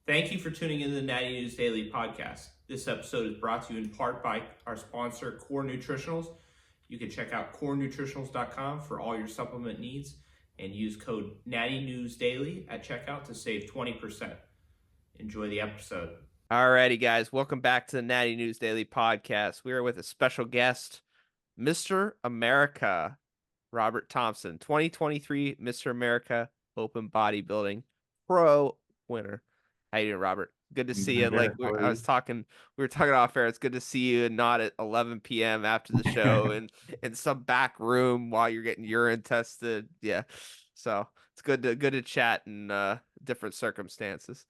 Thank you for tuning in to the Natty News Daily podcast. This episode is brought to you in part by our sponsor, Core Nutritionals. You can check out corenutritionals.com for all your supplement needs and use code Natty News Daily at checkout to save 20%. Enjoy the episode. Alrighty, guys. Welcome back to the Natty News Daily podcast. We are with a special guest, Mr. America, Robert Thompson, 2023 Mr. America Open Bodybuilding Pro winner. How you doing, Robert? Good to I'm see doing you. good. Like How are I you? was talking, we were talking off air. It's good to see you and not at 11 p.m. after the show and in some back room while you're getting urine tested. Yeah, so it's good to chat in different circumstances.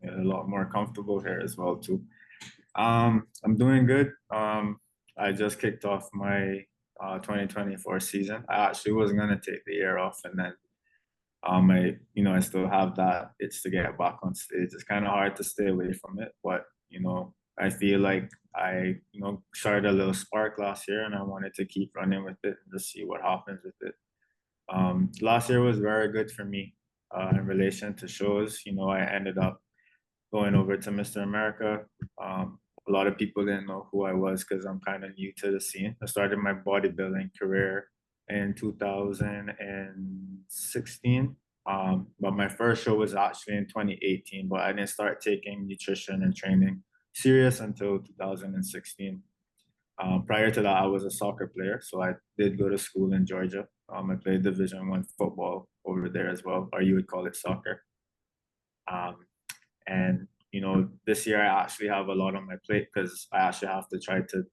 Yeah, a lot more comfortable here as well too. I'm doing good. I just kicked off my 2024 season. I actually was gonna take the year off, and then I still have that itch to get back on stage. It's kind of hard to stay away from it, but I feel like I started a little spark last year, and I wanted to keep running with it and just see what happens with it. Last year was very good for me in relation to shows. I ended up going over to Mr. America. A lot of people didn't know who I was because I'm kind of new to the scene. I started my bodybuilding career in 2016. But my first show was actually in 2018, but I didn't start taking nutrition and training serious until 2016. Prior to that, I was a soccer player, so I did go to school in Georgia. I played Division I football over there as well, or you would call it soccer. Um, and this year I actually have a lot on my plate because I actually have to try to,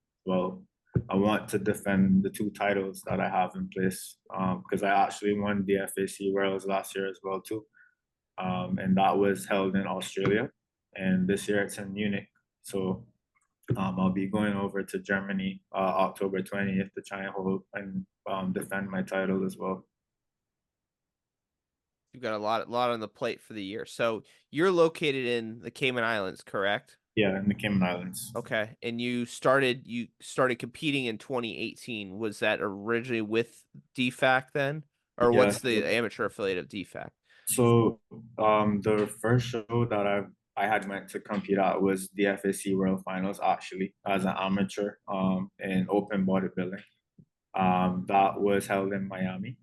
I want to defend the two titles that I have in place because I actually won the FAC Worlds last year as well too. And that was held in Australia. And this year it's in Munich. So I'll be going over to Germany October 20th to try and hold and defend my title as well. You've got a lot on the plate for the year. So you're located in the Cayman Islands, correct? Yeah, in the Cayman Islands. Okay. And you started competing in 2018. Was that originally with DFAC then? Or Yeah. what's the amateur affiliate of DFAC? So the first show that I had went to compete at was the FAC World Finals actually as an amateur in open bodybuilding. That was held in Miami.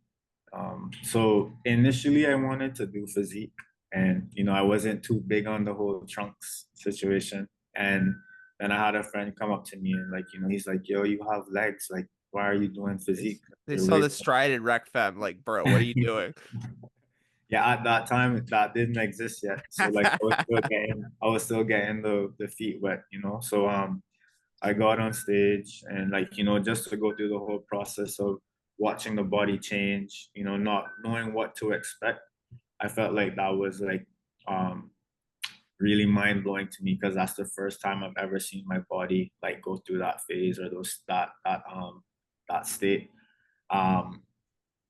So initially I wanted to do physique and I wasn't too big on the whole trunks situation. And then I had a friend come up to me and he's like, yo, you have legs. Like, why are you doing physique? They You're saw way the stride and rec fem, like, bro, what are you doing? Yeah, at that time that didn't exist yet. So I was still getting the feet wet. So I got on stage and just to go through the whole process of watching the body change, not knowing what to expect. I felt like that was really mind blowing to me because that's the first time I've ever seen my body go through that phase or that state. Um,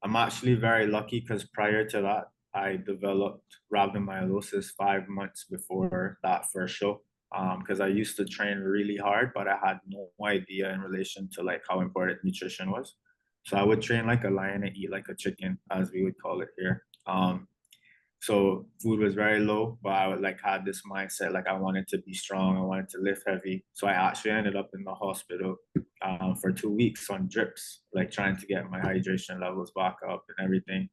I'm actually very lucky because prior to that, I developed rhabdomyolysis 5 months before that first show. Because I used to train really hard, but I had no idea in relation to how important nutrition was. So I would train like a lion and eat like a chicken, as we would call it here. So food was very low, but I would had this mindset I wanted to be strong, I wanted to lift heavy. So I actually ended up in the hospital for 2 weeks on drips, trying to get my hydration levels back up and everything.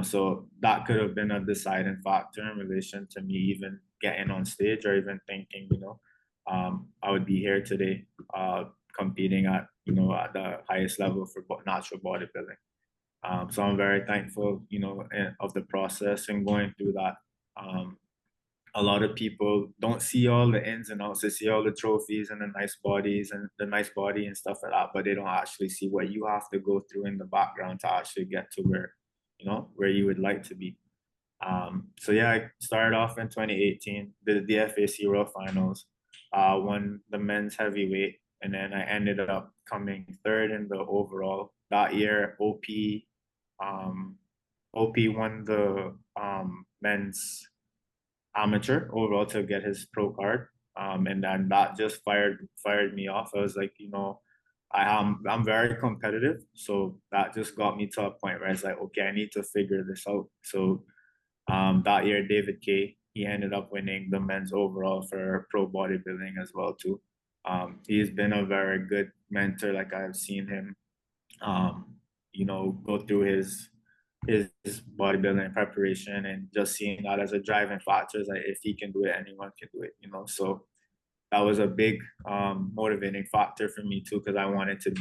So that could have been a deciding factor in relation to me even getting on stage or even thinking, I would be here today competing at the highest level for natural bodybuilding. So I'm very thankful, of the process and going through that. A lot of people don't see all the ins and outs. They see all the trophies and the nice bodies and the nice body and stuff like that, but they don't actually see what you have to go through in the background to actually get to where you would like to be. So yeah, I started off in 2018, did the FAC World Finals, won the men's heavyweight, and then I ended up coming third in the overall. That year, OP won the men's amateur overall to get his pro card. And then that just fired me off. I was like, I'm very competitive, so that just got me to a point where it's like, okay, I need to figure this out. So that year, David K he ended up winning the men's overall for pro bodybuilding as well too. He's been a very good mentor. Like I've seen him, go through his bodybuilding preparation, and just seeing that as a driving factor is like if he can do it, anyone can do it. So that was a big motivating factor for me too, because I wanted to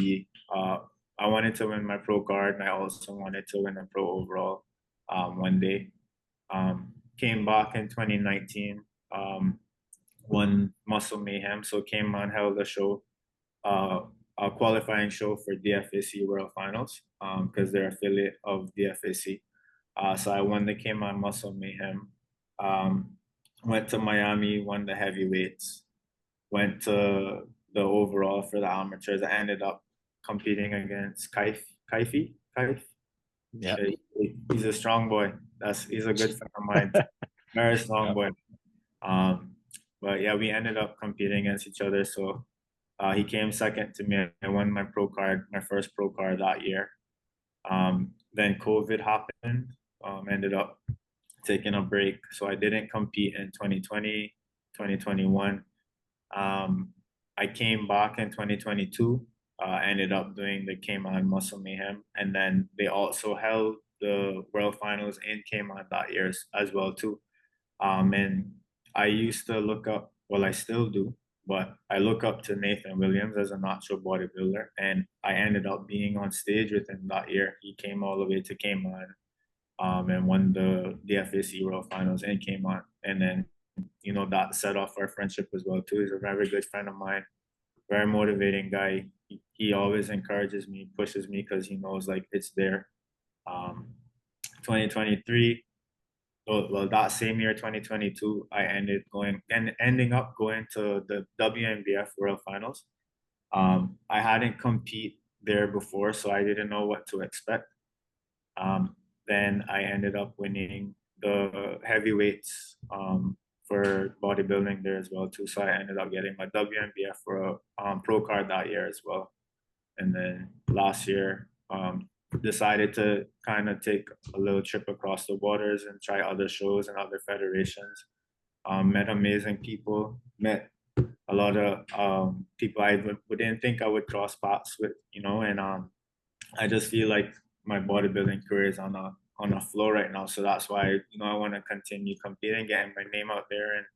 win my pro card, and I also wanted to win a pro overall one day. Came back in 2019, won Muscle Mayhem. So Cayman held uh, a qualifying show for DFAC World Finals because they're affiliate of DFAC. So I won the Cayman Muscle Mayhem. Went to Miami, won the heavyweights. Went to the overall for the amateurs. I ended up competing against Kaifi. Yeah. He's a strong boy. He's a good friend of mine. Very strong boy. But yeah, we ended up competing against each other. So he came second to me. I won my pro card, my first pro card that year. Then COVID happened. Ended up taking a break. So I didn't compete in 2020, 2021. I came back in 2022. Ended up doing the Cayman Muscle Mayhem. And then they also held the World Finals in Cayman that year as well too. And I used to look up, well, I still do, but I look up to Nathan Williams as a natural bodybuilder, and I ended up being on stage with him that year. He came all the way to Cayman, and won the DFAC World Finals in Cayman, and then that set off our friendship as well too. He's a very good friend of mine, very motivating guy. He always encourages me, pushes me because he knows like it's there. 2023. Well, that same year, 2022, I ending up going to the WNBF World Finals. I hadn't compete there before, so I didn't know what to expect. Then I ended up winning the heavyweights for bodybuilding there as well too. So I ended up getting my WNBF for a pro card that year as well. And then last year, decided to kind of take a little trip across the waters and try other shows and other federations. Met amazing people, met a lot of people I didn't think I would cross paths with, and I just feel like my bodybuilding career is on a flow right now. So that's why, I want to continue competing, getting my name out there, and,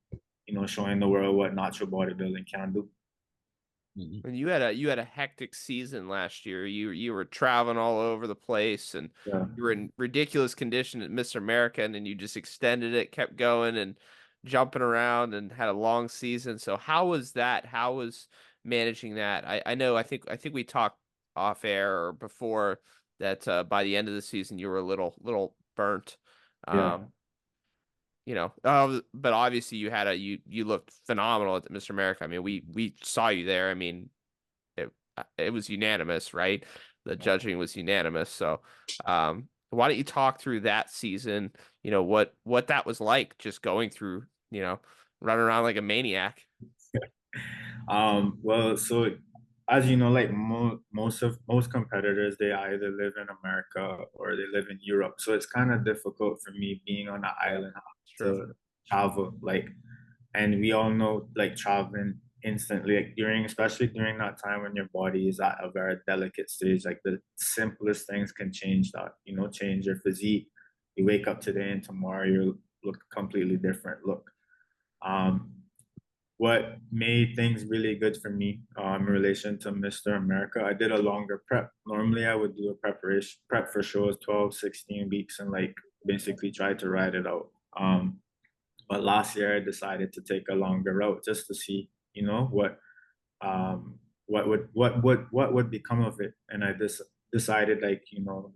showing the world what natural bodybuilding can do. And you had a hectic season last year. You were traveling all over the place, and you were in ridiculous condition at Mr. America, and then you just extended it, kept going and jumping around, and had a long season. So how was that? How was managing that? I know I think we talked off air or before that by the end of the season you were a little burnt. Yeah. But obviously you looked phenomenal at Mr. America. I mean, we saw you there. I mean, it was unanimous, right? The judging was unanimous. So, why don't you talk through that season? What that was like, just going through, running around like a maniac. Well, so as you know, like most competitors, they either live in America or they live in Europe. So it's kind of difficult for me being on an island to travel. Like, and we all know, like, traveling instantly, like especially during that time when your body is at a very delicate stage, like the simplest things can change that. Change your physique. You wake up today and tomorrow you look completely different. What made things really good for me in relation to Mr. America, I did a longer prep. Normally I would do a prep for shows 12, 16 weeks and like basically try to ride it out. But last year I decided to take a longer route just to see, what would become of it. And I just decided, like,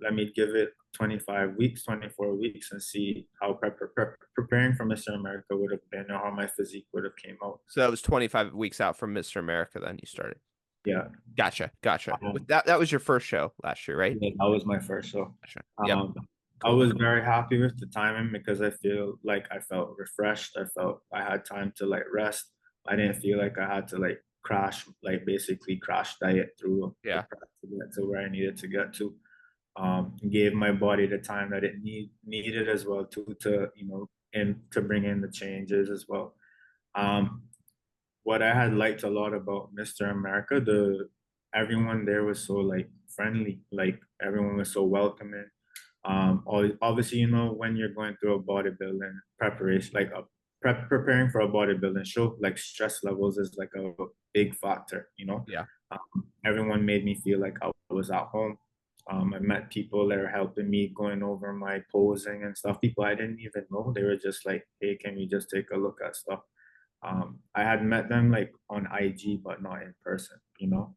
let me give it 25 weeks, 24 weeks and see how preparing for Mr. America would have been or how my physique would have came out. So that was 25 weeks out from Mr. America. Then you started. Yeah. Gotcha. That was your first show last year, right? Yeah, that was my first show. Gotcha. Yep. I was very happy with the timing because I feel like I felt refreshed. I felt I had time to like rest. I didn't feel like I had to like basically crash diet through the prep to get to where I needed to get to. Gave my body the time that it needed as well to to bring in the changes as well. What I had liked a lot about Mr. America, everyone there was so like friendly, like everyone was so welcoming. Obviously, you know, when you're going through a bodybuilding preparation, like preparing for a bodybuilding show, like stress levels is like a big factor, you know. Yeah. Everyone made me feel like I was at home. I met people that were helping me going over my posing and stuff. People I didn't even know. They were just like, "Hey, can we just take a look at stuff?" I had met them like on IG, but not in person, you know.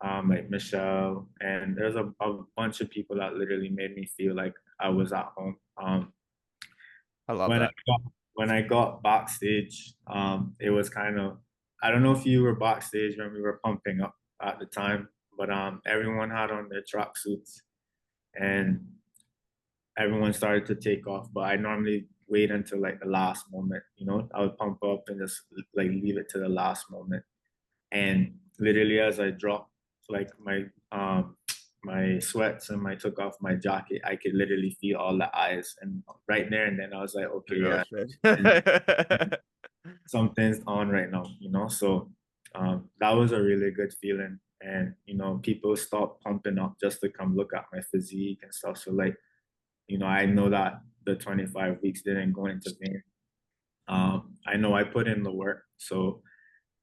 Like Michelle, and there's a bunch of people that literally made me feel like I was at home. I love When I that. got when I got backstage, it was kind of, I don't know if you were backstage when we were pumping up at the time, but everyone had on their tracksuits and everyone started to take off. But I normally wait until like the last moment, you know. I would pump up and just like leave it to the last moment. And literally as I dropped like my sweats and I took off my jacket, I could literally feel all the eyes. And right there and then I was like, okay, yeah, something's on right now, you know. So that was a really good feeling. And you know, people stopped pumping up just to come look at my physique and stuff. So like, you know, I know that the 25 weeks didn't go into vain. I know I put in the work. So,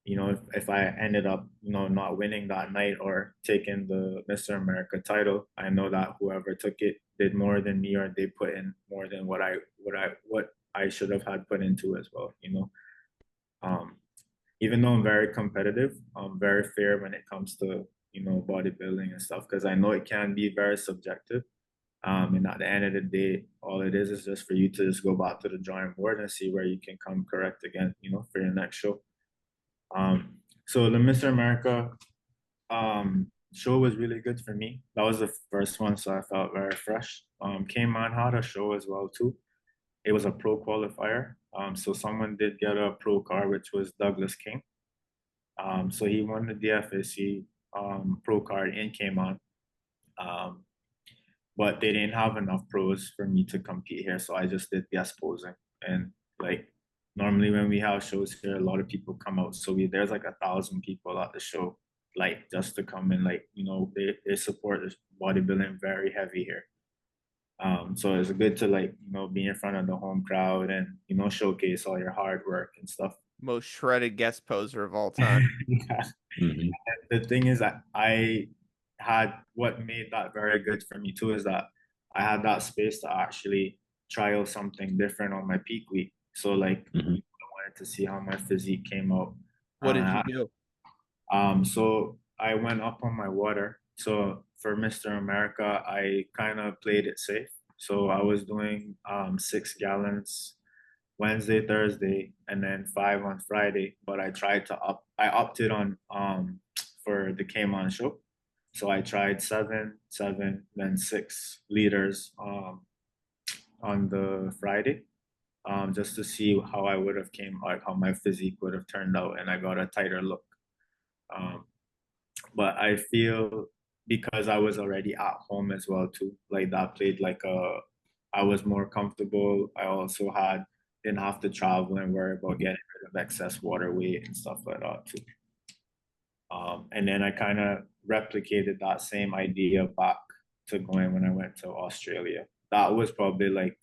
you know, if I ended up, you know, not winning that night or taking the Mr. America title, I know that whoever took it did more than me, or they put in more than what I should have had put into as well, you know. Um, Even though I'm very competitive, I'm very fair when it comes to, you know, bodybuilding and stuff, because I know it can be very subjective. And at the end of the day, all it is just for you to just go back to the drawing board and see where you can come correct again, you know, for your next show. So the Mr. America show was really good for me. That was the first one, so I felt very fresh. Cayman had a show as well too. It was a pro qualifier. So someone did get a pro card, which was Douglas King. So he won the DFSC pro card in Cayman. But they didn't have enough pros for me to compete here, so I just did guest posing. And like normally when we have shows here, a lot of people come out. So there's like 1,000 people at the show, like just to come in, like, you know, they support this bodybuilding very heavy here. So it's good to, like, you know, be in front of the home crowd and, you know, showcase all your hard work and stuff. Most shredded guest poser of all time. Yeah. Mm-hmm. The thing is that I had, what made that very good for me too is that I had that space to actually try out something different on my peak week. So like, I wanted to see how my physique came out. What did you do? So I went up on my water. So for Mr. America, I kind of played it safe. So I was doing 6 gallons Wednesday, Thursday, and then 5 on Friday. But I opted on for the Cayman show. So I tried 7, 7, then 6 liters on the Friday, just to see how I would have came, like how my physique would have turned out, and I got a tighter look. But I feel because I was already at home as well too, like that played like I was more comfortable. I also didn't have to travel and worry about getting rid of excess water weight and stuff like that too. And then I kind of replicated that same idea back to going when I went to Australia. That was probably like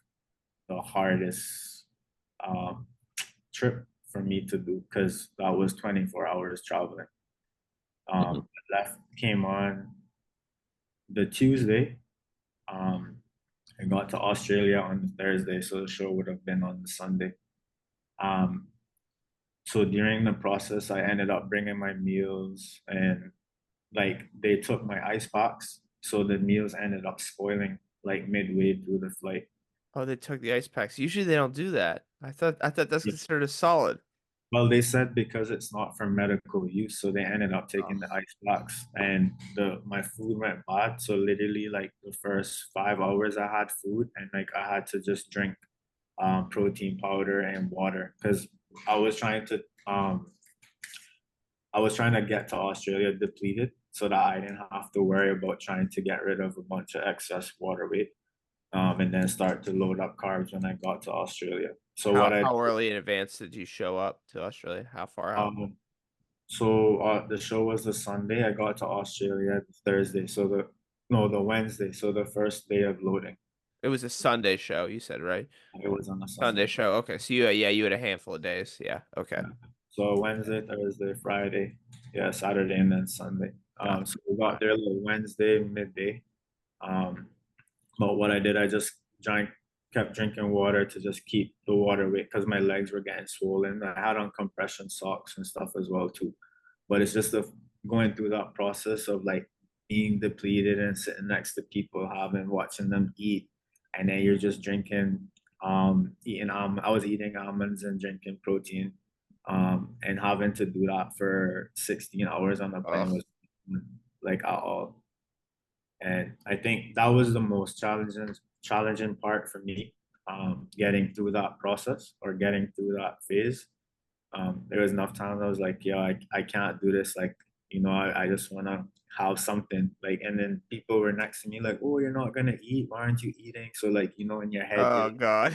the hardest trip for me to do, because that was 24 hours traveling. Came on the Tuesday. I got to Australia on the Thursday, so the show would have been on the Sunday. So during the process, I ended up bringing my meals, and like they took my ice packs, so the meals ended up spoiling like midway through the flight. Oh, they took the ice packs. Usually they don't do that. I thought that's considered a solid. Well, they said because it's not for medical use, so they ended up taking the ice packs, and my food went bad. So literally, like the first 5 hours, I had food, and like I had to just drink protein powder and water, because I was trying to get to Australia depleted, so that I didn't have to worry about trying to get rid of a bunch of excess water weight, and then start to load up carbs when I got to Australia. So How what I how early in advance did you show up to Australia? How far out? the show was the Sunday. I got to Australia the Thursday. The Wednesday. So the first day of loading. It was a Sunday show, you said, right? It was on a Sunday Sunday. show. Okay. So you had a handful of days. Yeah. Okay. Yeah. So Wednesday, Thursday, Friday, yeah, Saturday, and then Sunday. Got So we got got there like Wednesday midday. Um, but what I did, I just kept drinking water to just keep the water weight because my legs were getting swollen. I had on compression socks and stuff as well too. But it's just going through that process of like being depleted and sitting next to people, watching them eat, and then you're just drinking, eating I was eating almonds and drinking protein, and having to do that for 16 hours on the Ugh. plane was like at all. And I think that was the most challenging part for me, getting through that process or getting through that phase. There was enough times I was like, yeah, I can't do this. Like, I just want to have something. Like, and then people were next to me like, oh, you're not gonna eat. Why aren't you eating? So like, in your head, Oh God.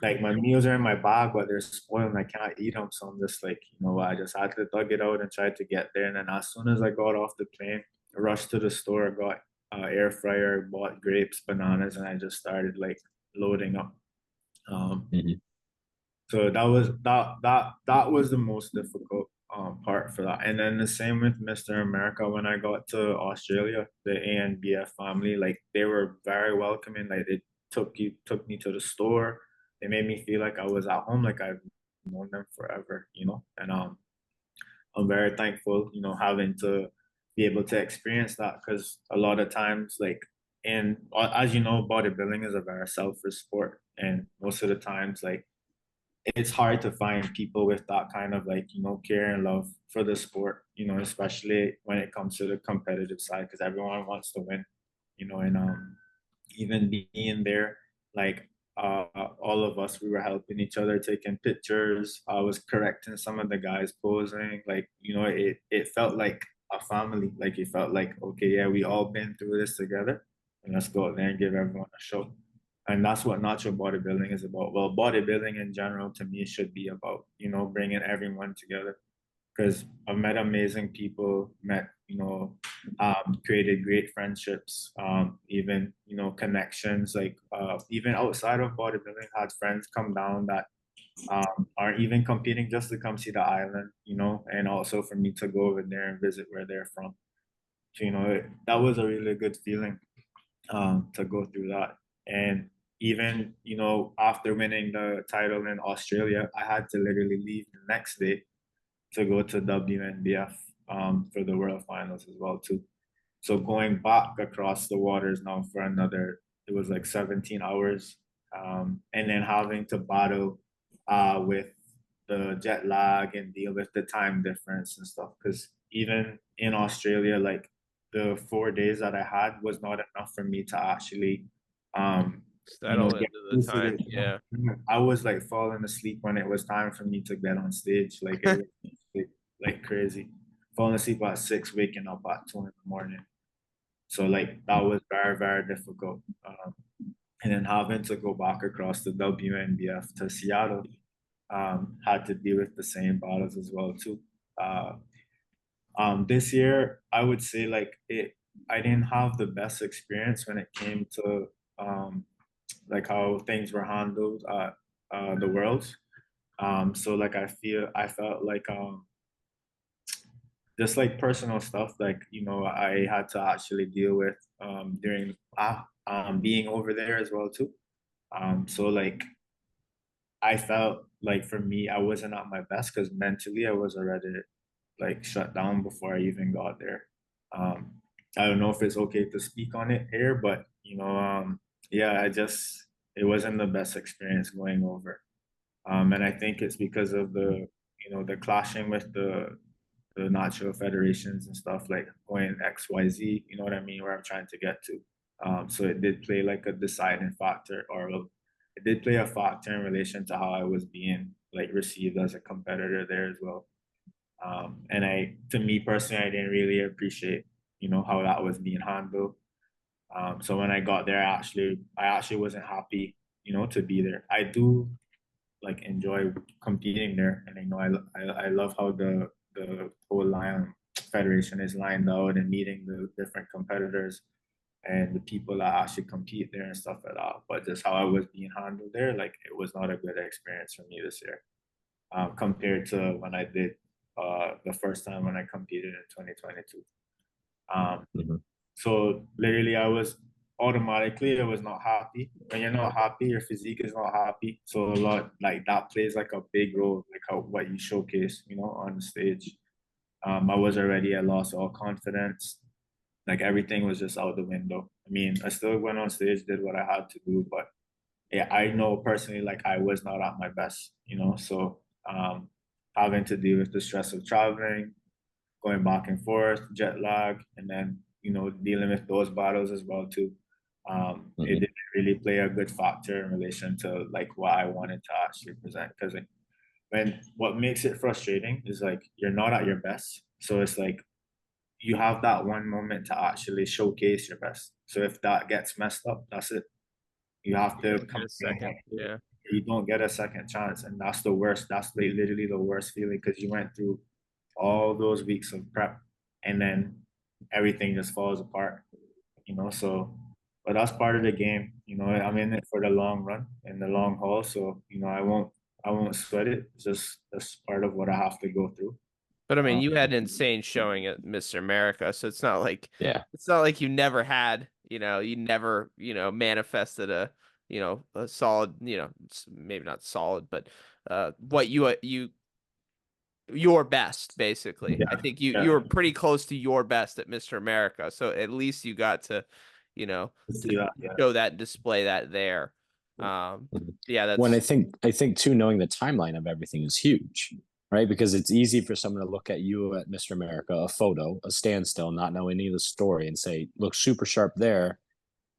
like my meals are in my bag, but they're spoiled and I can't eat them. So I'm just like, I just had to thug it out and try to get there. And then as soon as I got off the plane, I rushed to the store, got air fryer, bought grapes, bananas, and I just started like loading up. Um, so that was the most difficult part for that. And then the same with Mr. America. When I got to Australia, the ANBF family, like they were very welcoming. Like they took me to the store. They made me feel like I was at home, like I've known them forever, And I'm very thankful, having to be able to experience that because a lot of times, like, and as you know, bodybuilding is a very selfish sport, and most of the times, like, it's hard to find people with that kind of like, care and love for the sport, especially when it comes to the competitive side, because everyone wants to win, and even being there, like all of us, we were helping each other, taking pictures. I was correcting some of the guys posing, like, it felt like a family. Like it felt like, okay, yeah, we all been through this together, and let's go out there and give everyone a show. And that's what natural bodybuilding is about. Well, bodybuilding in general to me should be about, bringing everyone together, because I've met amazing people, created great friendships, even, connections, like even outside of bodybuilding, had friends come down that aren't even competing, just to come see the island, and also for me to go over there and visit where they're from. So, that was a really good feeling, to go through that. And even, after winning the title in Australia, I had to literally leave the next day to go to WNBF, for the World Finals as well too. So going back across the waters now for another, it was like 17 hours, and then having to battle with the jet lag and deal with the time difference and stuff. Because even in Australia, like the 4 days that I had was not enough for me to actually, Settle get into the used to time. this. Yeah. I was like falling asleep when it was time for me to get on stage. Like it was like crazy. Falling asleep at 6, waking up at 2 in the morning. So like that was very, very difficult. And then having to go back across the WNBF to Seattle, had to deal with the same battles as well too. Uh, this year, I would say like I didn't have the best experience when it came to, like how things were handled at the Worlds. So like I felt like, just like personal stuff, like, I had to actually deal with, during being over there as well too. So like I felt like for me, I wasn't at my best because mentally I was already like shut down before I even got there. Um, I don't know if it's okay to speak on it here, but yeah, it wasn't the best experience going over. And I think it's because of the clashing with the natural federations and stuff, like going XYZ, you know what I mean, where I'm trying to get to. So it did play like a deciding factor, or it did play a factor in relation to how I was being like received as a competitor there as well. And to me personally, I didn't really appreciate, how that was being handled. So when I got there, I actually wasn't happy, to be there. I do like enjoy competing there, and I love how the whole line federation is lined out and meeting the different competitors and the people that actually compete there and stuff like that. But just how I was being handled there, like it was not a good experience for me this year, compared to when I did the first time when I competed in 2022. So literally, I was not happy. When you're not happy, your physique is not happy. So a lot like that plays like a big role, like how what you showcase, on the stage. I was already at loss all confidence. Like everything was just out the window. I mean, I still went on stage, did what I had to do, but yeah, I know personally like I was not at my best, So having to deal with the stress of traveling, going back and forth, jet lag, and then dealing with those battles as well too. It didn't really play a good factor in relation to like what I wanted to actually present. Because when what makes it frustrating is like you're not at your best, so it's like you have that one moment to actually showcase your best. So if that gets messed up, that's it. You have to come second. Yeah. You don't get a second chance, and that's the worst. That's like literally the worst feeling because you went through all those weeks of prep, and then everything just falls apart. So, but that's part of the game. I'm in it for the long run and the long haul. So, I won't sweat it. It's just that's part of what I have to go through. But I mean, you had an insane showing at Mr. America, so it's not like Yeah. it's not like you never had, you never, manifested a solid, maybe not solid, but what your best basically. Yeah, I think you were pretty close to your best at Mr. America, so at least you got to, see that, yeah. show that and display that there. Yeah, that's When I think too, knowing the timeline of everything is huge, right? Because it's easy for someone to look at you at Mr. America, a photo, a standstill, not know any of the story, and say, "Look, super sharp there.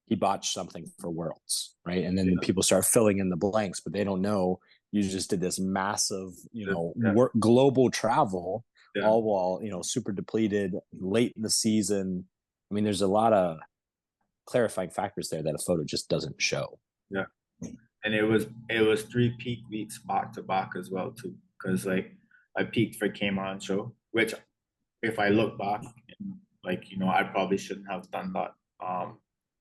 He botched something for Worlds," right? And then people start filling in the blanks, but they don't know you just did this massive, global travel, all while super depleted, late in the season. I mean, there's a lot of clarifying factors there that a photo just doesn't show. Yeah. And it was 3 peak weeks back to back as well too, because like I peaked for Cayman show, which if I look back, like I probably shouldn't have done that,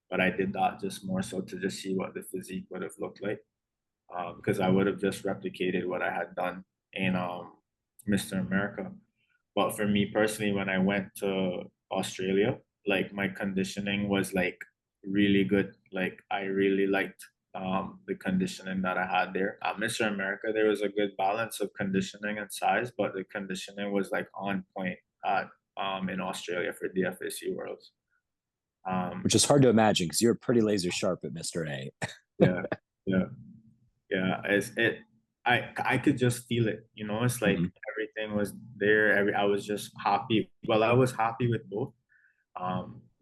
but I did that just more so to just see what the physique would have looked like, because I would have just replicated what I had done in Mr. America. But for me personally, when I went to Australia, like my conditioning was like really good. Like I really liked the conditioning that I had there. At Mr. America, there was a good balance of conditioning and size, but the conditioning was like on point at in Australia for DFSC Worlds. Which is hard to imagine because you're pretty laser sharp at Mr. A. yeah. I could just feel it. It's like everything was there. I was just happy. Well, I was happy with both.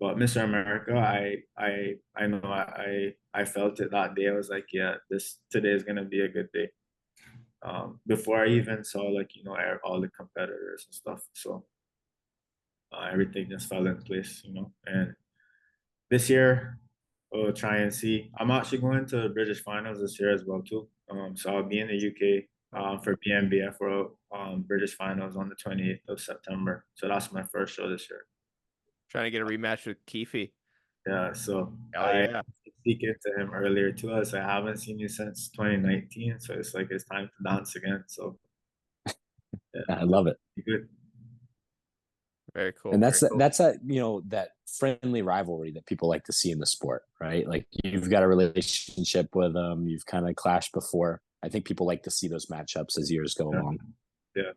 But Mr. America, I know I felt it that day. I was like, yeah, today is gonna be a good day. Before I even saw like all the competitors and stuff, so everything just fell in place, And this year, we'll try and see. I'm actually going to the British finals this year as well too. So I'll be in the UK for BNBF for British finals on the 28th of September. So that's my first show this year. trying to get a rematch with Keefe. Yeah, so I speaking to him earlier too. I haven't seen you since 2019, so it's like it's time to dance again. So yeah, I love it. Good. Very cool. And that's that friendly rivalry that people like to see in the sport, right? Like you've got a relationship with them, you've kind of clashed before. I think people like to see those matchups as years go along. Yeah.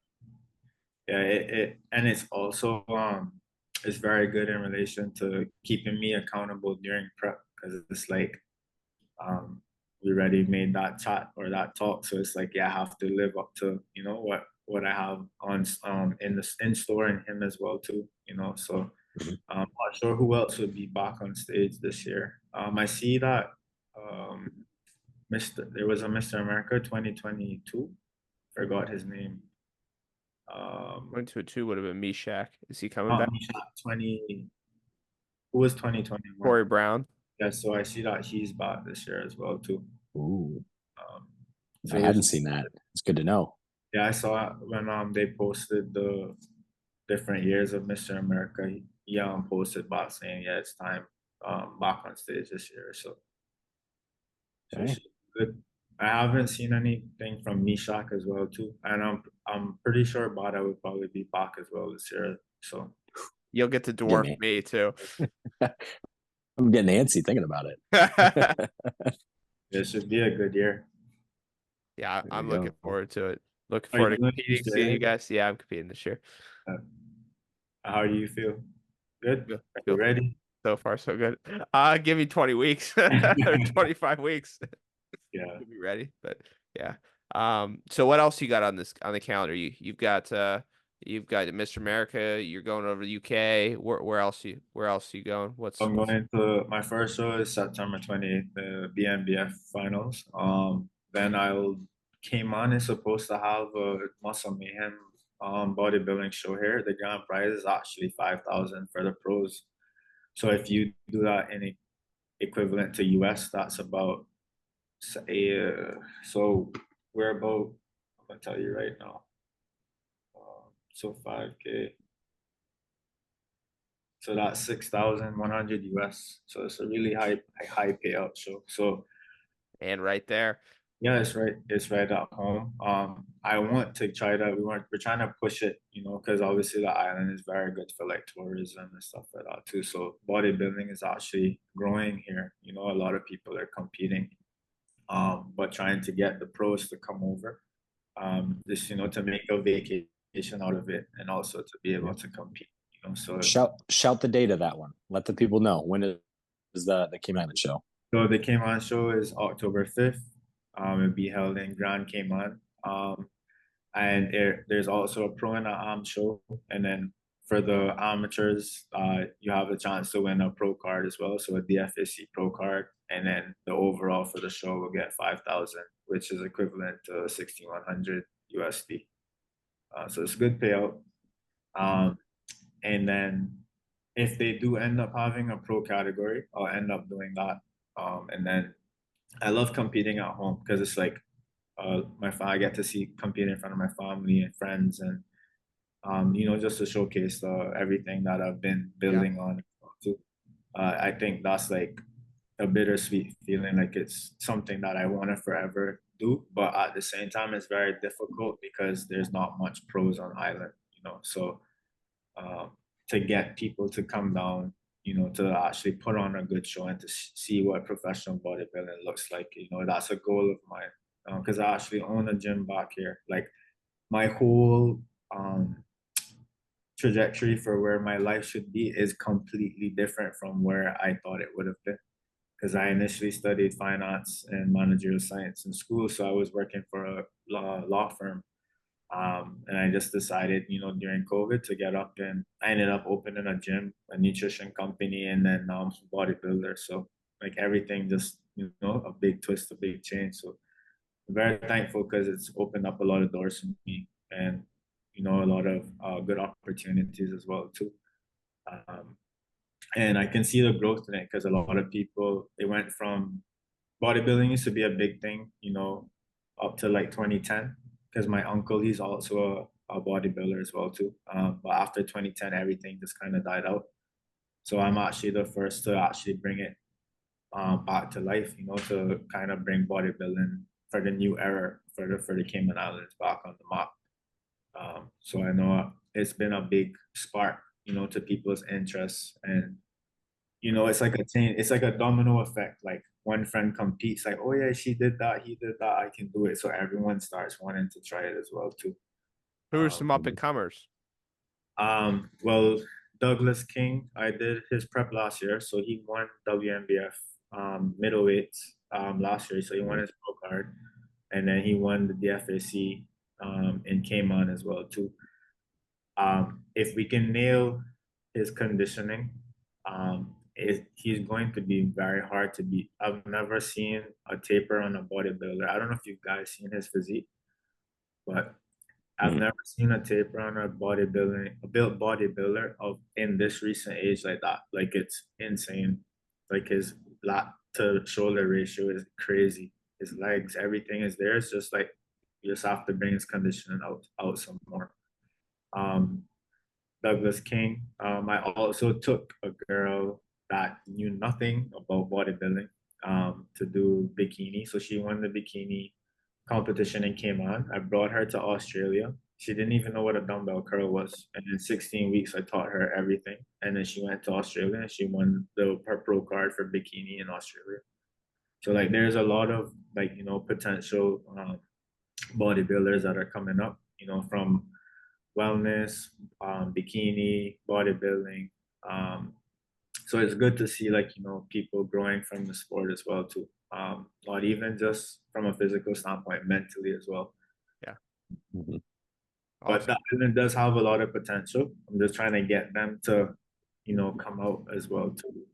And it's also it's very good in relation to keeping me accountable during prep, because it's like we already made that chat or that talk, so it's like I have to live up to what I have on in store in him as well too, so I'm not sure who else would be back on stage this year. I see that there was a Mr. America 2022, forgot his name. 2022 would have been Meshach. Is he coming back? Who was 2021? Corey Brown. Yeah, so I see that he's back this year as well too. Ooh, Um, I hadn't seen that. It's good to know. Yeah, I saw it when they posted the different years of Mr. America. Young posted back saying, "Yeah, it's time back on stage this year." So Okay. it's good. I haven't seen anything from Mishak as well too, and I'm pretty sure Bada would probably be back as well this year. So You'll get to dwarf me too. I'm getting antsy thinking about it. it should be a good year. Yeah, There I'm we looking go. forward to it. Looking Are you forward to doing competing, this seeing you year? guys. Yeah, I'm competing this year. How do you feel? Good? Feel- Are you feel ready? So far, so good. Give me 20 weeks or 25 weeks Yeah. to be ready. But yeah. So what else you got on the calendar? You've got Mr. America. You're going over the UK. Where else you going? I'm going to my first show is September 28th, the BNBF finals. Then Cayman is supposed to have a Muscle Mayhem bodybuilding show here. The grand prize is actually 5,000 for the pros. So if you do that in equivalent to US, that's about so we're about, I'm gonna tell you right now. So 5K. So that's 6,100 US. So it's a really high payout show. So And right there. yeah, it's right at home. I want to try that. We're trying to push it, because obviously the island is very good for like tourism and stuff like that too. So bodybuilding is actually growing here. A lot of people are competing, but trying to get the pros to come over, just to make a vacation out of it, and also to be able to compete. So shout the date of that one. Let the people know when is the Cayman show. So the Cayman show is October 5th. It'll be held in Grand Cayman. And there's also a pro and an am show. And then for the amateurs, you have a chance to win a pro card as well. So a DFAC pro card. And then the overall for the show will get 5,000, which is equivalent to 6,100 USD. So it's a good payout. And then if they do end up having a pro category, I'll end up doing that. And then I love competing at home because it's like I get to see compete in front of my family and friends, and just to showcase everything that I've been building on. I think that's like a bittersweet feeling, like it's something that I want to forever do, but at the same time, it's very difficult because there's not much pros on island, so to get people to come down, to actually put on a good show and to see what professional bodybuilding looks like. That's a goal of mine, because I actually own a gym back here. Like my whole trajectory for where my life should be is completely different from where I thought it would have been. Because I initially studied finance and managerial science in school, so I was working for a law firm. And I just decided, during COVID to get up, and I ended up opening a gym, a nutrition company, and then now I'm a bodybuilder. So like everything just, a big twist, a big change. So I'm very thankful because it's opened up a lot of doors for me, and, a lot of good opportunities as well too. And I can see the growth in it because a lot of people, they went from bodybuilding used to be a big thing, up to like 2010, because my uncle, he's also a bodybuilder as well too. But after 2010, everything just kind of died out. So I'm actually the first to actually bring it back to life, to kind of bring bodybuilding for the new era for the Cayman Islands back on the map. So I know it's been a big spark, to people's interests, and it's like a chain, it's like a domino effect. Like one friend competes, like, oh yeah, she did that, he did that, I can do it. So everyone starts wanting to try it as well too. Who are some up and comers? Well, Douglas King, I did his prep last year, so he won WNBF middleweight last year, so he won his pro card, and then he won the DFAC and came on as well too. If we can nail his conditioning, he's going to be very hard to beat. I've never seen a taper on a bodybuilder. I don't know if you guys seen his physique, but I've never seen a taper on a built bodybuilder in this recent age like that. Like it's insane. Like his lat to shoulder ratio is crazy. his legs, everything is there. It's just like you just have to bring his conditioning out some more. Douglas King. I also took a girl that knew nothing about bodybuilding to do bikini. So she won the bikini competition in Cayman. I brought her to Australia. She didn't even know what a dumbbell curl was. And in 16 weeks, I taught her everything. And then she went to Australia and she won her pro card for bikini in Australia. So like there's a lot of like, you know, potential bodybuilders that are coming up, you know, from wellness, bikini, bodybuilding. So it's good to see like, you know, people growing from the sport as well too. Not even just from a physical standpoint, mentally as well. Yeah. Mhm. But the island does have a lot of potential. I'm just trying to get them to, you know, come out as well too.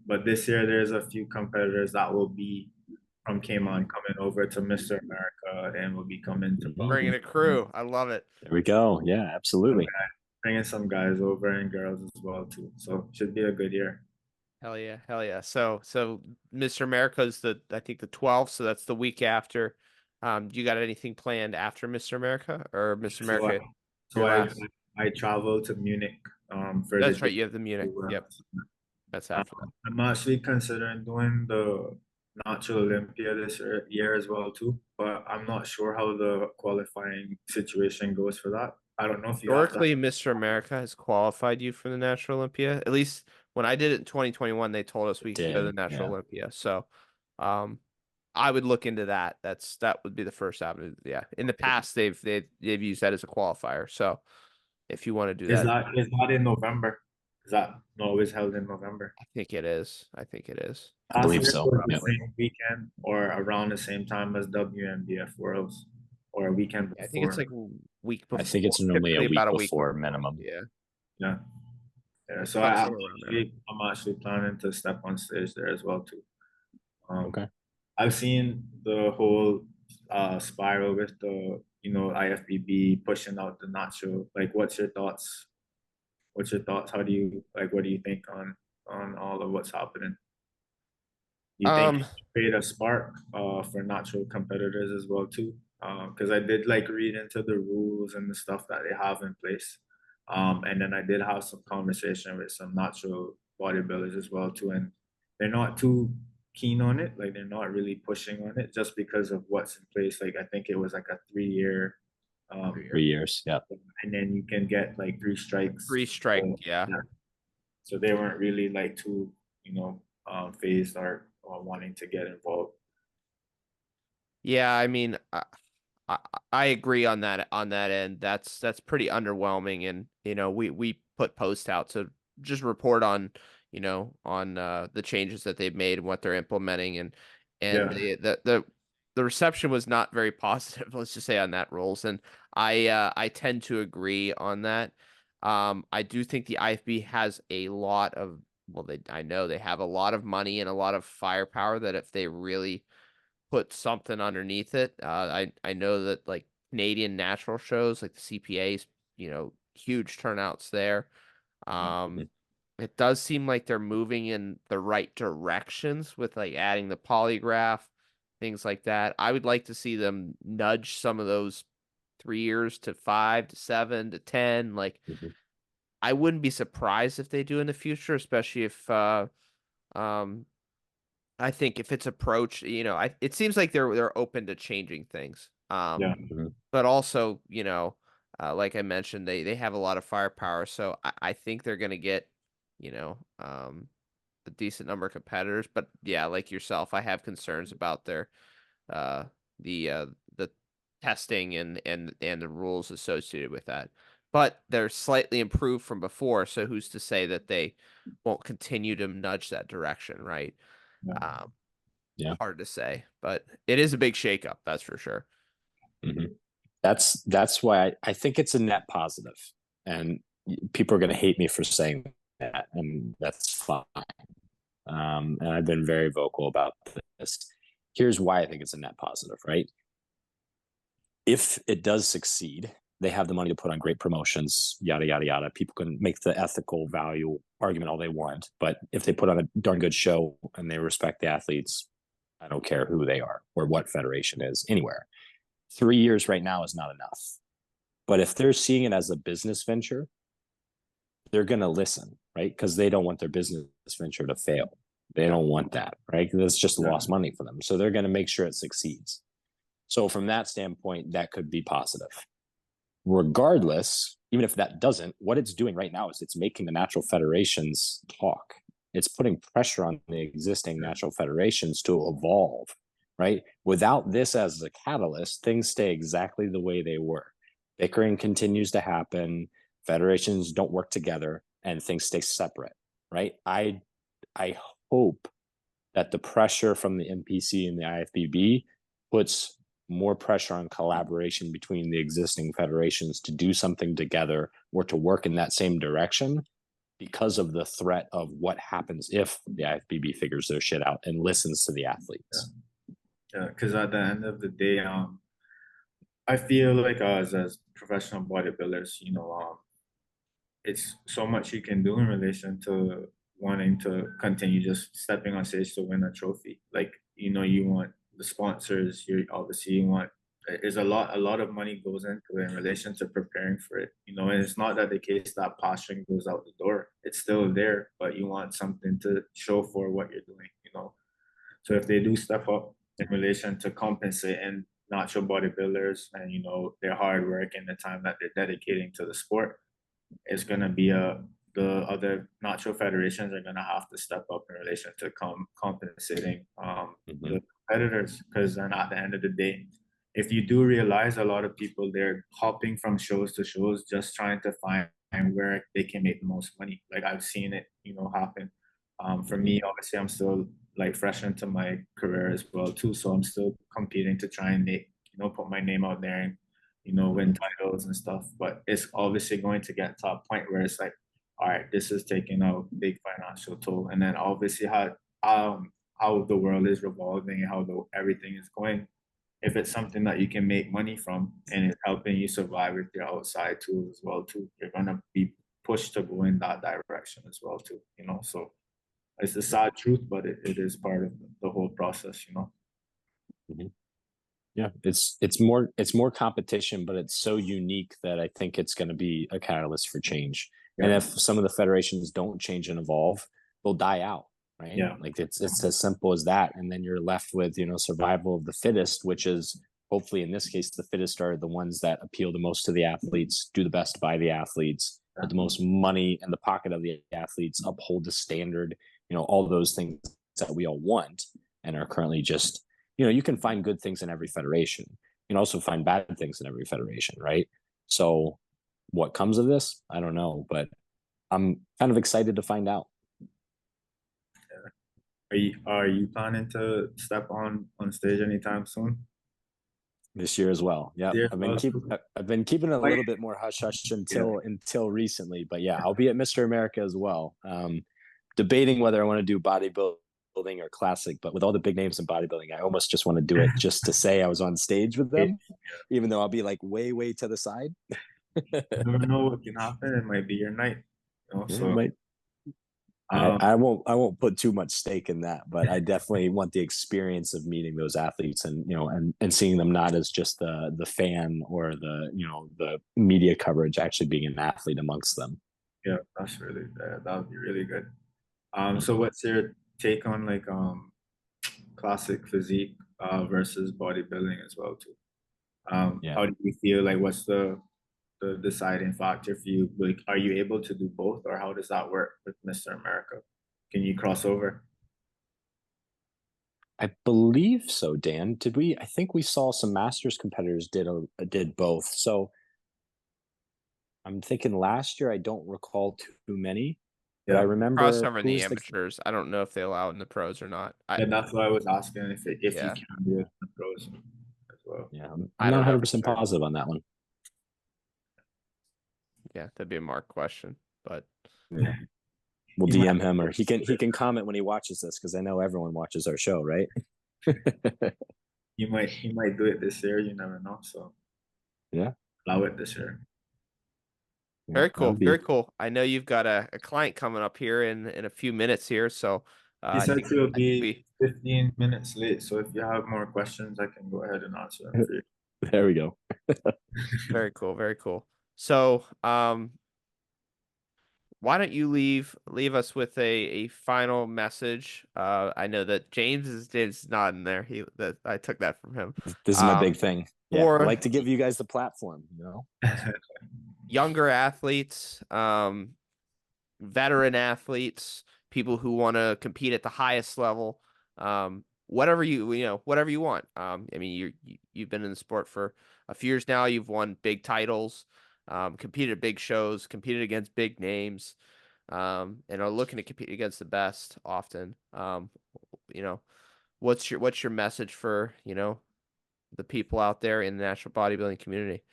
But this year there's a few competitors that will be from Cayman coming over to Mr. America and will be coming to Bringing a crew. I love it. There we go. Yeah, absolutely. bringing some guys over and girls as well too. So should be a good year. Hell yeah, hell yeah. So Mr. America is I think the 12th, so that's the week after. You got anything planned after Mr. America or Mr. America? I travel to Munich for That's right, you have the Munich. Yep. That's after that. I'm actually considering doing the Natural Olympia this year as well too, but I'm not sure how the qualifying situation goes for that. I don't know if you have to. Historically, Mr. America has qualified you for the Natural Olympia. At least when I did it in 2021, they told us we could go to the Natural Olympia. So, I would look into that. That would be the first avenue. Yeah. In the past, they've used that as a qualifier. So, if you want to do that, Is that in November? Is that always held in November? I think it is. I think it is. I believe so. The same weekend or around the same time as WNBF Worlds, or a weekend before. I think it's like week before. I think it's normally a week about before minimum. Yeah. Yeah. Yeah. So I'm actually planning to step on stage there as well too. Okay. I've seen the whole spiral with the, you know, IFBB pushing out the natural. Like, what's your thoughts? How do you like? What do you think on all of what's happening? You think it create a spark for natural competitors as well too? Because I did like read into the rules and the stuff that they have in place, and then I did have some conversation with some natural bodybuilders as well too, and they're not too keen on it. Like they're not really pushing on it just because of what's in place. Like I think it was like a 3 year. 3 years, yeah. And then you can get like 3 strikes. 3 strike, yeah. So they weren't really like too, you know, phased or wanting to get involved. Yeah, I mean, I agree on that end. That's pretty underwhelming, and you know, we put posts out to just report on, you know, on the changes that they've made and what they're implementing, and the reception was not very positive, let's just say, on that rules. And I tend to agree on that. I do think the IFB has a lot of, I know they have a lot of money and a lot of firepower that if they really put something underneath it, I know that like Canadian natural shows like the CPAs, you know, huge turnouts there. It does seem like they're moving in the right directions with like adding the polygraph, things like that. I would like to see them nudge some of those 3 years to 5 to 7 to 10. Like, I wouldn't be surprised if they do in the future, especially if, I think if it's approached, you know, it seems like they're open to changing things. But also, you know, like I mentioned, they have a lot of firepower, so I think they're going to get, you know, a decent number of competitors. But yeah, like yourself, I have concerns about their the testing and the rules associated with that. But they're slightly improved from before, so who's to say that they won't continue to nudge that direction, right? Yeah. Hard to say, but it is a big shakeup, that's for sure. That's why I think it's a net positive, and people are going to hate me for saying that, and that's fine. And I've been very vocal about this. Here's why I think it's a net positive, right? If it does succeed, they have the money to put on great promotions, yada, yada, yada. People can make the ethical value argument all they want. But if they put on a darn good show and they respect the athletes, I don't care who they are or what federation is anywhere. 3 years right now is not enough. But if they're seeing it as a business venture, they're going to listen, right? Because they don't want their business venture to fail. They don't want that, right? That's just lost money for them. So they're going to make sure it succeeds. So from that standpoint, that could be positive. Regardless, even if that doesn't, what it's doing right now is it's making the natural federations talk. It's putting pressure on the existing natural federations to evolve, right? Without this as a catalyst, things stay exactly the way they were. Bickering continues to happen. Federations don't work together and things stay separate, right? I hope that the pressure from the NPC and the IFBB puts more pressure on collaboration between the existing federations to do something together or to work in that same direction, because of the threat of what happens if the IFBB figures their shit out and listens to the athletes. Yeah, because at the end of the day, I feel like as professional bodybuilders, it's so much you can do in relation to wanting to continue just stepping on stage to win a trophy. Like, you want the sponsors, you want, there's a lot of money goes into it in relation to preparing for it, and it's not that the case that posturing goes out the door. It's still there, but you want something to show for what you're doing. So if they do step up in relation to compensating natural bodybuilders and, their hard work and the time that they're dedicating to the sport, it's going to be the other natural federations are going to have to step up in relation to compensating the competitors, because then at the end of the day, if you do realize a lot of people, they're hopping from shows to shows just trying to find where they can make the most money. Like, I've seen it, happen. For me, obviously, I'm still like fresh into my career as well too, so I'm still competing to try and make, put my name out there and, win titles and stuff. But it's obviously going to get to a point where it's like, all right, this is taking a big financial toll. And then obviously how the world is revolving and how everything is going. If it's something that you can make money from and it's helping you survive with your outside tools as well too, you're gonna be pushed to go in that direction as well too. So it's a sad truth, but it is part of the whole process. Mm-hmm. Yeah, it's more competition, but it's so unique that I think it's going to be a catalyst for change. Yeah. And if some of the federations don't change and evolve, they'll die out, right? Yeah. Like it's as simple as that. And then you're left with, survival of the fittest, which is hopefully in this case, the fittest are the ones that appeal the most to the athletes, do the best by the athletes, put the most money in the pocket of the athletes, uphold the standard, all those things that we all want and are currently just, you can find good things in every federation. You can also find bad things in every federation, right? So what comes of this, I don't know, but I'm kind of excited to find out. Are you planning to step on stage anytime soon? This year as well. Yeah, I've been keeping it a little bit more hush hush until recently, but yeah, I'll be at Mr. America as well. Debating whether I want to do bodybuilding or classic, but with all the big names in bodybuilding, I almost just want to do it just to say I was on stage with them, even though I'll be like way to the side. You never know what can happen. It might be your night. So I won't put too much stake in that, but I definitely want the experience of meeting those athletes and and seeing them not as just the fan or the media coverage, actually being an athlete amongst them. Yeah, that's really that would be really good. So what's your take on like classic physique versus bodybuilding as well too? How do you feel? Like, what's the deciding factor for you? Like, are you able to do both, or how does that work with Mr. America? Can you cross over? I believe so, Dan. Did we? I think we saw some Masters competitors did both. So I'm thinking last year I don't recall too many. But I remember crossover in the amateurs. I don't know if they allow it in the pros or not. And that's why I was asking if you can do it in the pros as well. Yeah, I'm not 100% positive on that one. Yeah, that'd be a Mark question, but yeah. We'll DM him, or he can comment when he watches this, because I know everyone watches our show, right? He might do it this year. You never know. So yeah, allow it this year. Very cool. Very cool. I know you've got a client coming up here in a few minutes here, so He I said think he'll I think be we 15 minutes late, so if you have more questions, I can go ahead and answer them for you. There we go. very cool, very cool. So, why don't you leave us with a final message? I know that James is not in there. I took that from him. This is my big thing. Yeah, I For like to give you guys the platform, you know. younger athletes, veteran athletes, people who want to compete at the highest level, whatever whatever you want. I mean, you've been in the sport for a few years now. You've won big titles, competed at big shows, competed against big names, and are looking to compete against the best often. You know, what's your message for, the people out there in the natural bodybuilding community?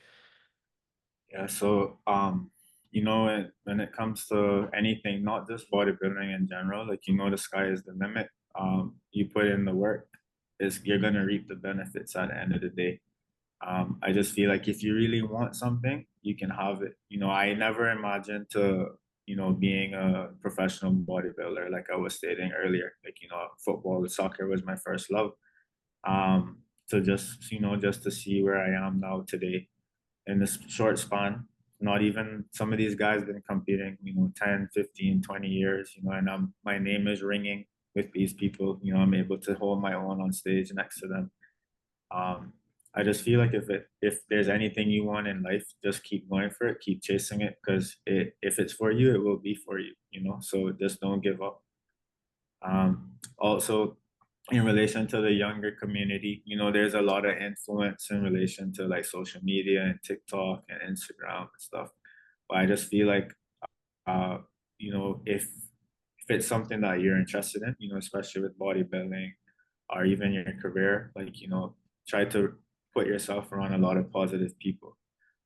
Yeah, so when it comes to anything, not just bodybuilding in general, like the sky is the limit. You put in the work, you're gonna reap the benefits at the end of the day. I just feel like if you really want something, you can have it. I never imagined being a professional bodybuilder, like I was stating earlier. Like, football, soccer was my first love. So just to see where I am now today in this short span, not even some of these guys been competing, 10, 15, 20 years, and my name is ringing with these people. I'm able to hold my own on stage next to them. I just feel like if there's anything you want in life, just keep going for it, keep chasing it, because if it's for you, it will be for you, so just don't give up. Also, in relation to the younger community, there's a lot of influence in relation to like social media and TikTok and Instagram and stuff. But I just feel like, if it's something that you're interested in, especially with bodybuilding or even your career, like, try to put yourself around a lot of positive people.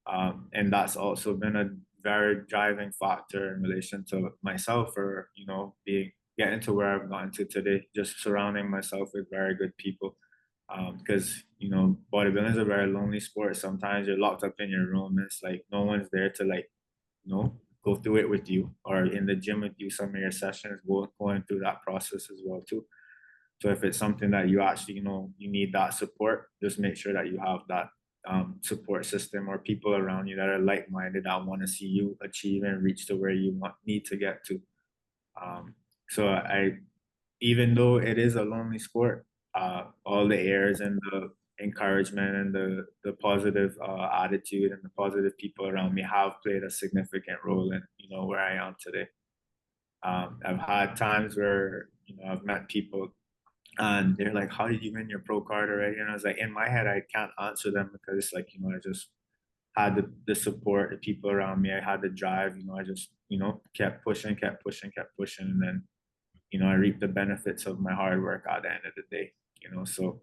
And that's also been a very driving factor in relation to myself, or, getting to where I've gotten to today, just surrounding myself with very good people. Because, bodybuilding is a very lonely sport. Sometimes you're locked up in your room. It's like no one's there to like, go through it with you, or in the gym with you, some of your sessions, going through that process as well too. So if it's something that you actually, you need that support, just make sure that you have that support system or people around you that are like-minded, that want to see you achieve and reach to where you need to get to. So even though it is a lonely sport, all the airs and the encouragement and the positive attitude and the positive people around me have played a significant role in, where I am today. I've had times where, I've met people and they're like, how did you win your pro card already? And I was like, in my head, I can't answer them, because it's like, I just had the support, the people around me. I had the drive, I just, kept pushing. And then, I reaped the benefits of my hard work at the end of the day, so,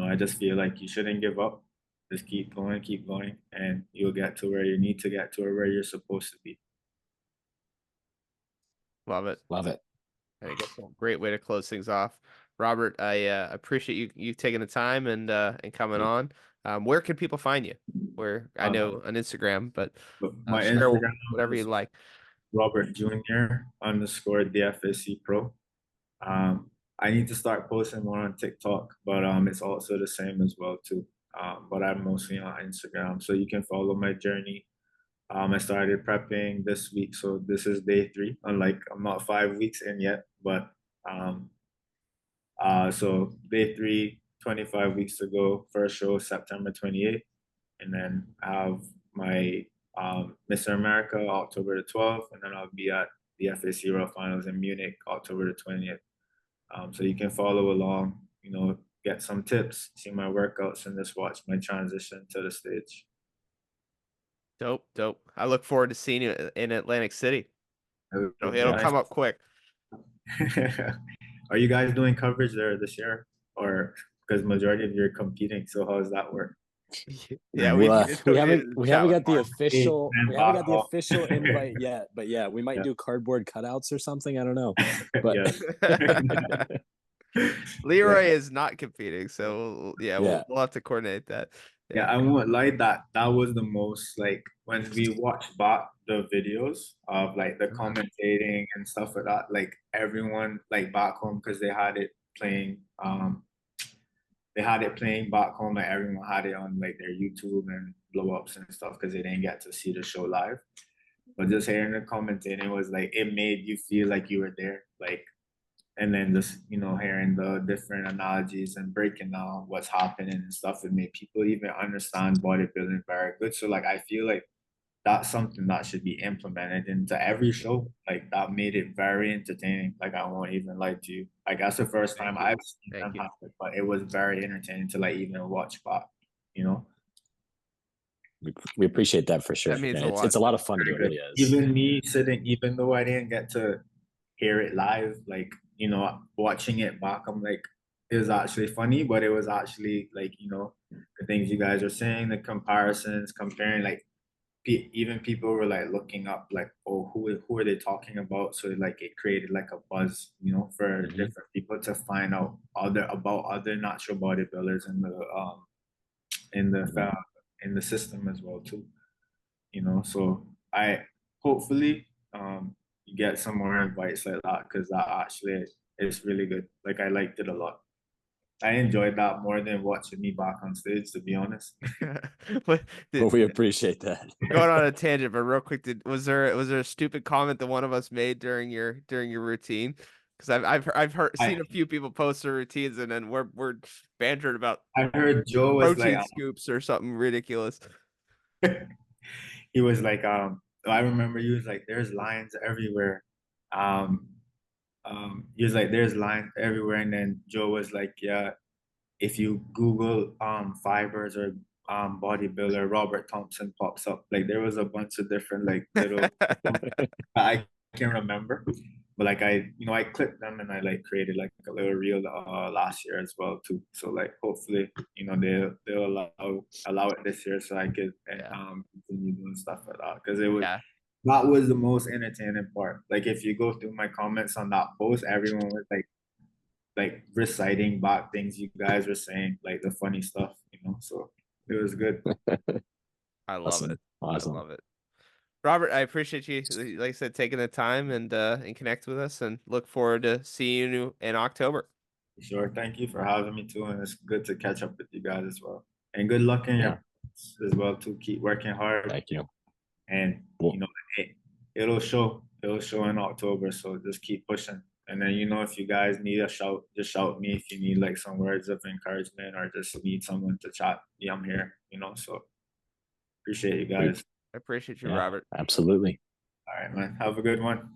I just feel like you shouldn't give up. Just keep going, and you'll get to where you need to get to, or where you're supposed to be. Love it. Love it. I think that's a great way to close things off. Robert, I appreciate you taking the time and coming on. Where can people find you? Where I know on Instagram, but My share Instagram whatever is you like. Robert Jr. _ DFSC Pro. I need to start posting more on TikTok, but it's also the same as well too. But I'm mostly on Instagram, so you can follow my journey. I started prepping this week, so this is day 3. Unlike, I'm not 5 weeks in yet, but so day 3, 25 weeks to go. First show September 28th, and then I have my Mr. America October the 12th, and then I'll be at the FAC World Finals in Munich October the 20th. So you can follow along, get some tips, see my workouts, and just watch my transition to the stage. Dope. I look forward to seeing you in Atlantic City. It'll Nice. come up quick. Are you guys doing coverage there this year, or because majority of you are competing? So how does that work? Yeah, we haven't got the official invite yet, but yeah, we might do cardboard cutouts or something. I don't know, but Leroy is not competing, so yeah, we'll have to coordinate that. Yeah, I won't lie, that was the most, like, when we watched back the videos of like the commentating and stuff like that, like everyone like back home, because they had it playing back home, like everyone had it on like their YouTube and blow ups and stuff because they didn't get to see the show live. But just hearing the commentating was like, it made you feel like you were there, like, and then just, you know, hearing the different analogies and breaking down what's happening and stuff, it made people even understand bodybuilding very good. So like I feel like that's something that should be implemented into every show. Like that made it very entertaining. Like I won't even lie to you. Like that's the first time I've seen them happen, but it was very entertaining to like even watch back, you know. We appreciate that for sure. That means Yeah, a lot. it's a lot of fun to do. It really is. Even me sitting, even though I didn't get to hear it live, like, you know, watching it back, I'm like, it was actually funny, but it was actually like, you know, the things you guys are saying, the comparisons, comparing, like, even people were like looking up, like, oh, who are they talking about? So like it created like a buzz, you know, for different people to find out about other natural bodybuilders in the system as well too, you know. So I hopefully you get some more invites like that, because that actually is really good. Like I liked it a lot. I enjoyed that more than watching me back on stage, to be honest. But Well, we appreciate that. going on a tangent, but real quick, was there a stupid comment that one of us made during your routine? Because I've seen a few people post their routines, and then we're bantered about I heard Joe was protein like, scoops or something ridiculous. he was like, I remember he was like, there's lines everywhere. He was like, there's lines everywhere. And then Joe was like, yeah, if you Google fibers or bodybuilder, Robert Thompson pops up. Like there was a bunch of different like little I can remember. But like I clipped them and I like created like a little reel last year as well too. So like hopefully, you know, they'll allow it this year so I could continue doing stuff like that. Because that was the most entertaining part. Like if you go through my comments on that post, everyone was like reciting back things you guys were saying, like the funny stuff, you know. So it was good. I love it. Awesome. I love it. Robert, I appreciate you, like I said, taking the time and connect with us, and look forward to seeing you in October. Sure. Thank you for having me too. And it's good to catch up with you guys as well. And good luck in your as well too. Keep working hard. Thank you. And you know, it'll show in October. So just keep pushing. And then, you know, if you guys need a shout, just shout me. If you need like some words of encouragement or just need someone to chat, yeah, I'm here, you know. So appreciate you guys. I appreciate you, Robert. Absolutely. All right, man. Have a good one.